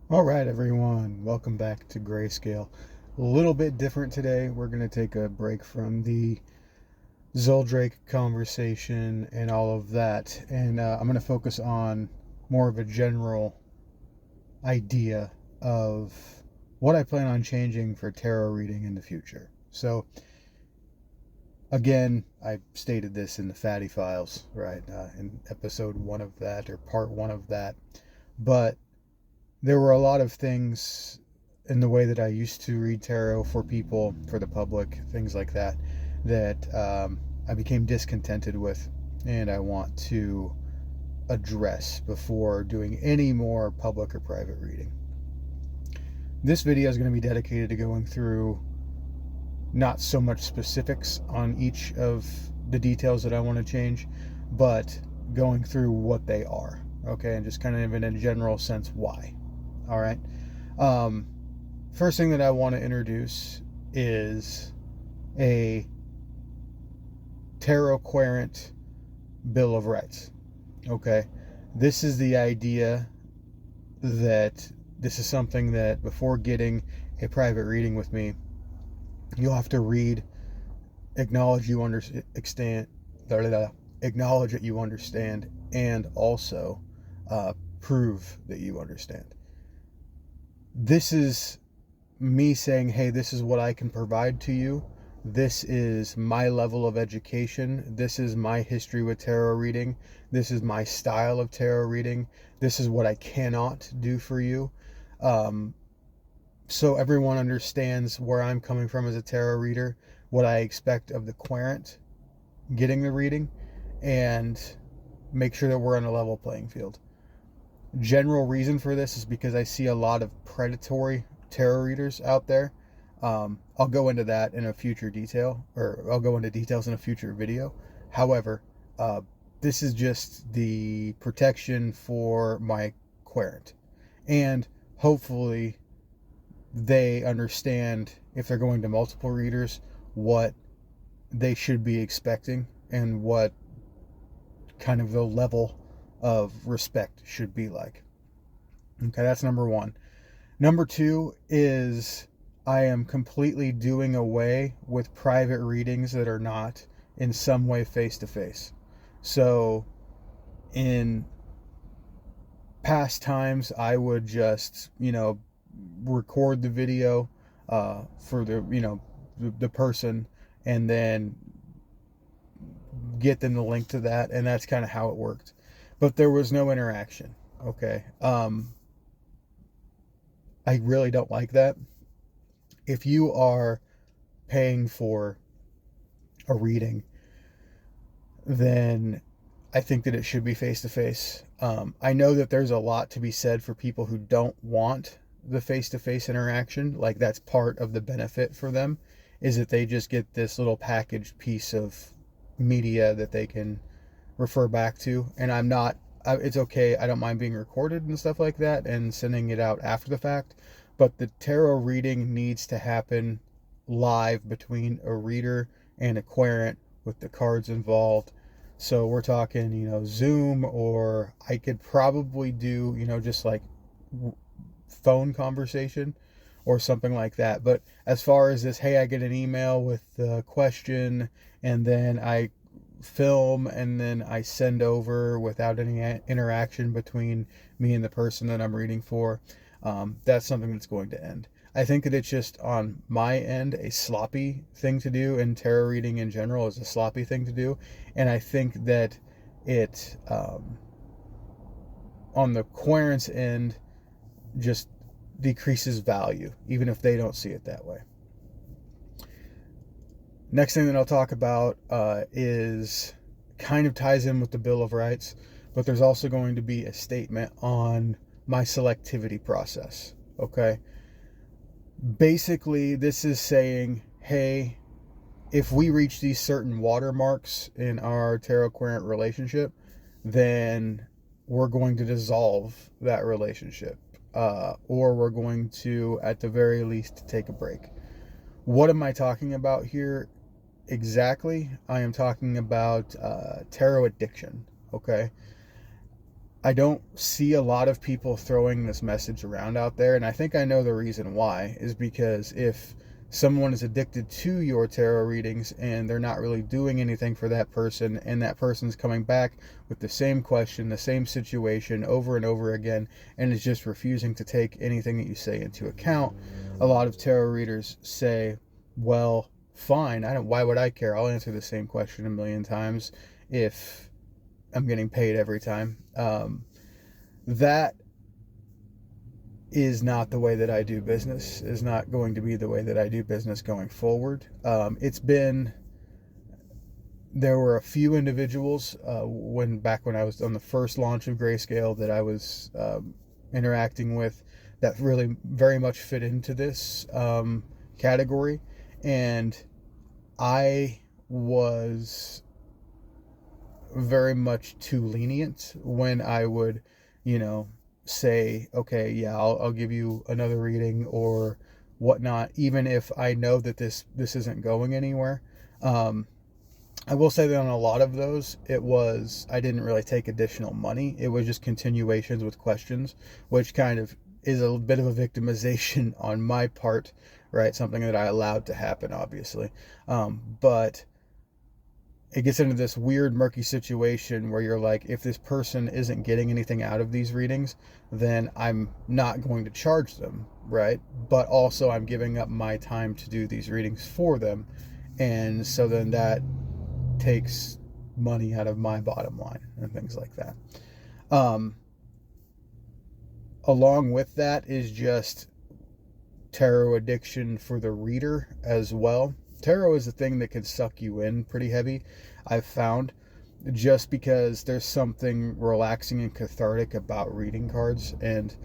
All right, everyone, welcome back to Grayscale. A little bit different today. We're going to take a break from the Zoldrake conversation and all of that, and I'm going to focus on more of a general idea of what I plan on changing for tarot reading in the future. So, again, I stated this in the Fatty Files, right, in episode one of that, or part one of that, but there were a lot of things in the way that I used to read tarot for people, for the public, things like that, that I became discontented with, and I want to address before doing any more public or private reading. This video is going to be dedicated to going through not so much specifics on each of the details that I want to change, but going through what they are, okay, and just kind of in a general sense why. All right. Um, First thing that I want to introduce is a tarot querent Bill of Rights. Okay. This is the idea that this is something that before getting a private reading with me, you'll have to read, acknowledge you understand, acknowledge that you understand, and also prove that you understand. This is me saying, hey, this is what I can provide to you. This is my level of education. This is my history with tarot reading. This is my style of tarot reading. This is what I cannot do for you. So everyone understands where I'm coming from as a tarot reader, what I expect of the querent getting the reading, and make sure that we're on a level playing field. General reason for this is because I see a lot of predatory tarot readers out there. I'll go into that in a future detail, or I'll go into details in a future video. However, this is just the protection for my querent, and hopefully they understand, if they're going to multiple readers, what they should be expecting and what kind of the level of respect should be like. Okay, that's number one. Number two is I am completely doing away with private readings that are not in some way face to face. So in past times, I would just, record the video for the person, and then get them the link to that, and that's kind of how it worked. But there was no interaction. Okay. I really don't like that. If you are paying for a reading, then I think that it should be face to face. I know that there's a lot to be said for people who don't want the face to face interaction. Like, that's part of the benefit for them, is that they just get this little packaged piece of media that they can refer back to. And it's okay. I don't mind being recorded and stuff like that and sending it out after the fact. But the tarot reading needs to happen live between a reader and a querent with the cards involved. So we're talking, Zoom, or I could probably do, just like phone conversation or something like that. But as far as this, hey, I get an email with the question, and then I film, and then I send over without any interaction between me and the person that I'm reading for, that's something that's going to end. I think that it's just, on my end, a sloppy thing to do, and tarot reading in general is a sloppy thing to do. And I think that it, on the querent's end, just decreases value, even if they don't see it that way. Next thing that I'll talk about is kind of ties in with the Bill of Rights, but there's also going to be a statement on my selectivity process. Okay. Basically, this is saying, hey, if we reach these certain watermarks in our tarot querent relationship, then we're going to dissolve that relationship, or we're going to, at the very least, take a break. What am I talking about here exactly? I am talking about tarot addiction. Okay. I don't see a lot of people throwing this message around out there, and I think I know the reason why, is because if someone is addicted to your tarot readings and they're not really doing anything for that person, and that person's coming back with the same question, the same situation over and over again, and is just refusing to take anything that you say into account, a lot of tarot readers say, well, fine, why would I care? I'll answer the same question a million times if I'm getting paid every time. That is not the way that I do business, is not going to be the way that I do business going forward. There were a few individuals back when I was on the first launch of Grayscale that I was interacting with that really very much fit into this category. And I was very much too lenient when I would, say, okay, yeah, I'll give you another reading or whatnot, even if I know that this isn't going anywhere. I will say that on a lot of those, I didn't really take additional money. It was just continuations with questions, which kind of is a bit of a victimization on my part, right? Something that I allowed to happen, obviously. But it gets into this weird, murky situation where you're like, if this person isn't getting anything out of these readings, then I'm not going to charge them, right? But also, I'm giving up my time to do these readings for them. And so then that takes money out of my bottom line and things like that. Along with that is just tarot addiction for the reader as well. Tarot is a thing that can suck you in pretty heavy, I've found, just because there's something relaxing and cathartic about reading cards and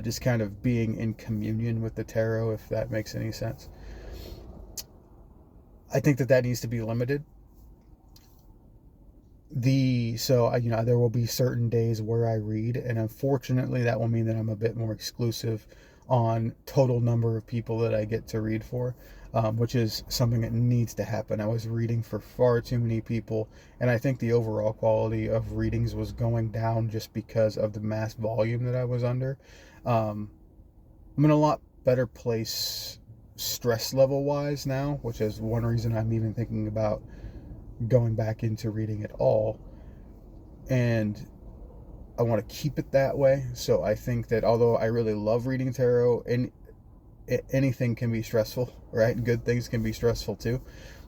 just kind of being in communion with the tarot, if that makes any sense. I think that needs to be limited. There will be certain days where I read, and unfortunately that will mean that I'm a bit more exclusive on total number of people that I get to read for, which is something that needs to happen. I was reading for far too many people, and I think the overall quality of readings was going down just because of the mass volume that I was under. I'm in a lot better place stress level wise now, which is one reason I'm even thinking about going back into reading at all, and I want to keep it that way. So I think that although I really love reading tarot, and anything can be stressful, right? Good things can be stressful too.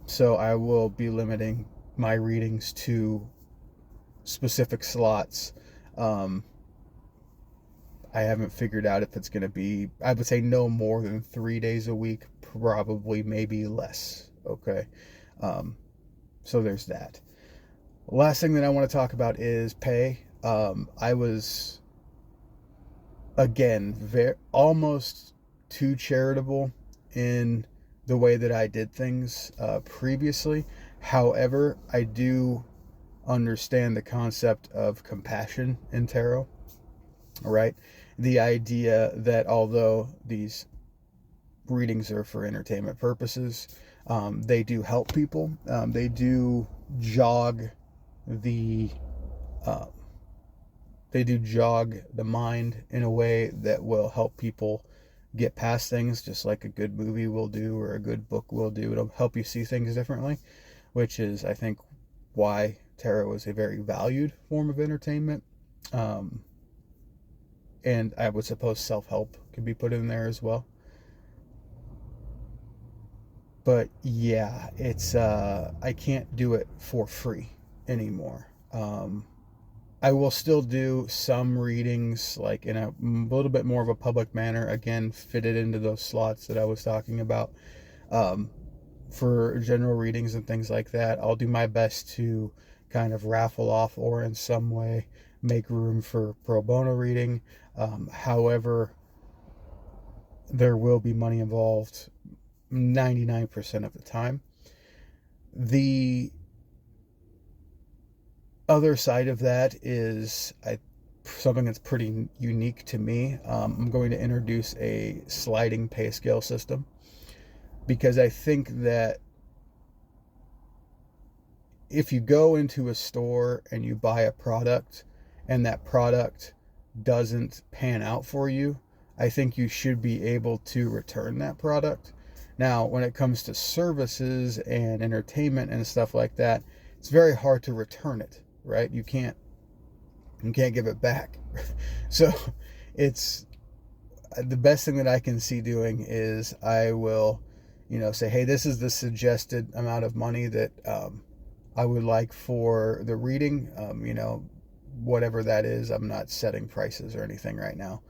So I will be limiting my readings to specific slots. I haven't figured out if it's going to be, I would say no more than 3 days a week, probably maybe less. Okay. So there's that. Last thing that I want to talk about is pay. I was, again, almost too charitable in the way that I did things previously. However, I do understand the concept of compassion in tarot, right? The idea that although these readings are for entertainment purposes, they do help people. They do jog the mind in a way that will help people get past things, just like a good movie will do or a good book will do. It'll help you see things differently, which is, I think, why tarot is a very valued form of entertainment. And I would suppose self-help can be put in there as well. But yeah, it's I can't do it for free anymore. I will still do some readings, like in a little bit more of a public manner, again, fitted into those slots that I was talking about. For general readings and things like that, I'll do my best to kind of raffle off or in some way make room for pro bono reading. However, there will be money involved 99% of the time. The other side of that is something that's pretty unique to me. I'm going to introduce a sliding pay scale system, because I think that if you go into a store and you buy a product and that product doesn't pan out for you, I think you should be able to return that product. Now, when it comes to services and entertainment and stuff like that, it's very hard to return it, right? You can't give it back. So it's the best thing that I can see doing is I will, say, hey, this is the suggested amount of money that I would like for the reading. Whatever that is, I'm not setting prices or anything right now,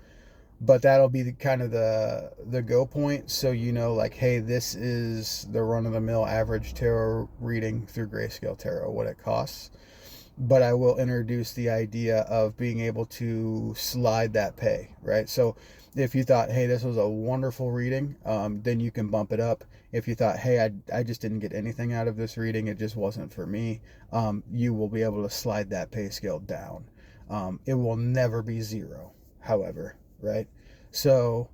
but that'll be the kind of the go point. So like, hey, this is the run-of-the-mill average tarot reading through Grayscale Tarot, what it costs. But I will introduce the idea of being able to slide that pay, right? So if you thought, hey, this was a wonderful reading, then you can bump it up. If you thought, hey, I just didn't get anything out of this reading, it just wasn't for me, you will be able to slide that pay scale down. It will never be zero, however, right? So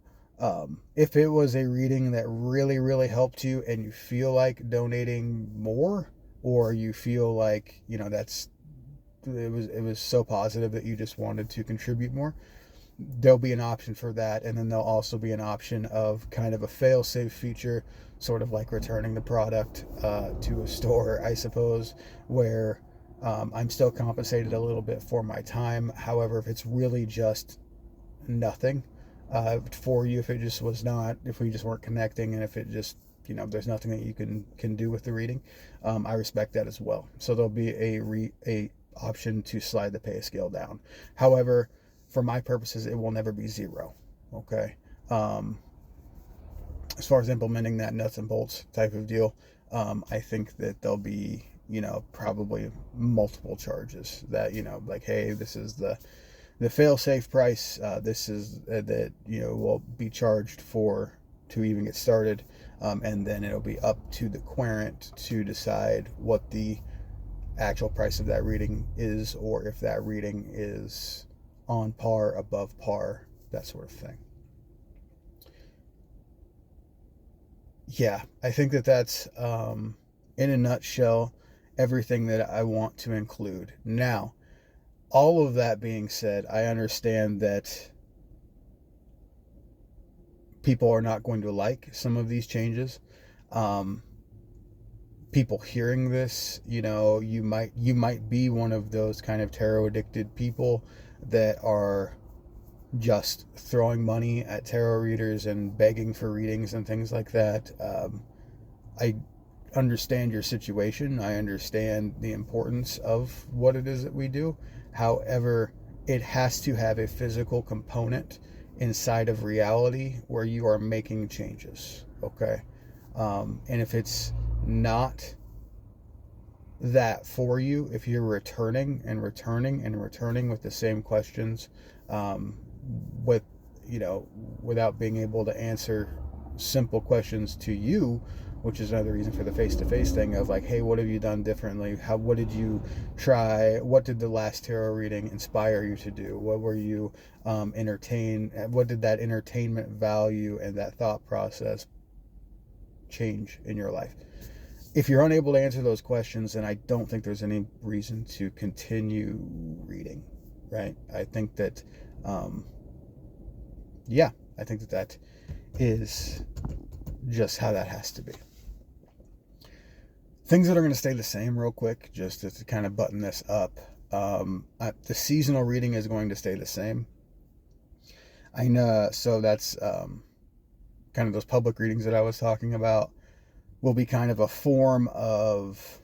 if it was a reading that really, really helped you and you feel like donating more, or you feel like, it was so positive that you just wanted to contribute more, there'll be an option for that. And then there'll also be an option of kind of a fail-safe feature, sort of like returning the product to a store, I suppose, where I'm still compensated a little bit for my time. However, if it's really just nothing for you, if it just was not, if we just weren't connecting, and if it just, there's nothing that you can do with the reading, I respect that as well. So there'll be a option to slide the pay scale down. However, for my purposes, it will never be zero. Okay. As far as implementing that nuts and bolts type of deal, I think that there'll be, probably multiple charges that, like, hey, this is the fail-safe price. This is that, will be charged for to even get started. And then it'll be up to the querent to decide what the actual price of that reading is, or if that reading is on par, above par, that sort of thing. Yeah, I think that that's in a nutshell everything that I want to include. Now, all of that being said, I understand that people are not going to like some of these changes. People hearing this, you might be one of those kind of tarot addicted people that are just throwing money at tarot readers and begging for readings and things like that. I understand your situation. I understand the importance of what it is that we do. However, it has to have a physical component inside of reality where you are making changes. Okay. And if it's not that for you, if you're returning and returning and returning with the same questions, with, without being able to answer simple questions to you, which is another reason for the face-to-face thing of like, hey, what have you done differently? What did you try? What did the last tarot reading inspire you to do? What were you entertained? What did that entertainment value and that thought process change in your life? If you're unable to answer those questions, then I don't think there's any reason to continue reading, right? I think that, I think that is just how that has to be. Things that are going to stay the same real quick, just to kind of button this up. The seasonal reading is going to stay the same. I know, so that's kind of those public readings that I was talking about will be kind of a form of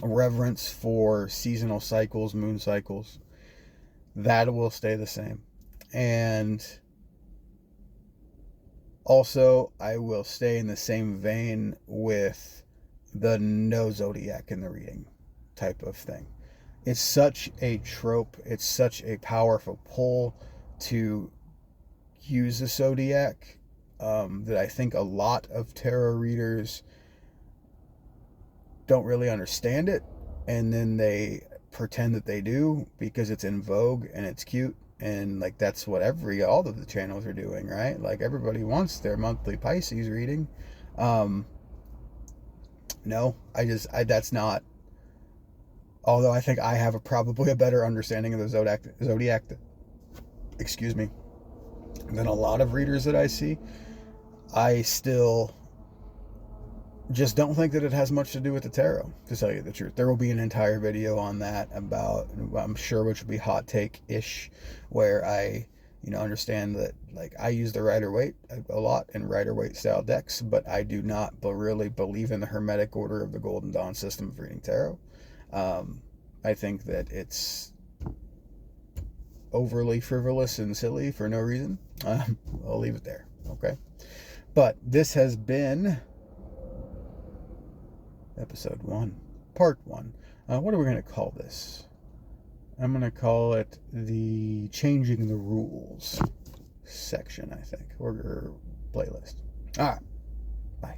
reverence for seasonal cycles, moon cycles. That will stay the same. And also, I will stay in the same vein with the no zodiac in the reading type of thing. It's such a trope. It's such a powerful pull to use the zodiac that I think a lot of tarot readers don't really understand it, and then they pretend that they do because it's in vogue and it's cute, and like that's what all of the channels are doing, right? Like everybody wants their monthly Pisces reading. No, that's not Although I think I have probably a better understanding of the zodiac, excuse me, than a lot of readers that I see. I still just don't think that it has much to do with the tarot, to tell you the truth. There will be an entire video on that about, I'm sure, which will be hot take-ish, where I, understand that, like, I use the Rider-Waite a lot in Rider-Waite style decks, but I do not really believe in the Hermetic Order of the Golden Dawn system of reading tarot. I think that it's overly frivolous and silly for no reason. I'll leave it there, okay? But this has been episode 1, part 1. What are we going to call this? I'm going to call it the Changing the Rules section, I think, or playlist. All right. Bye.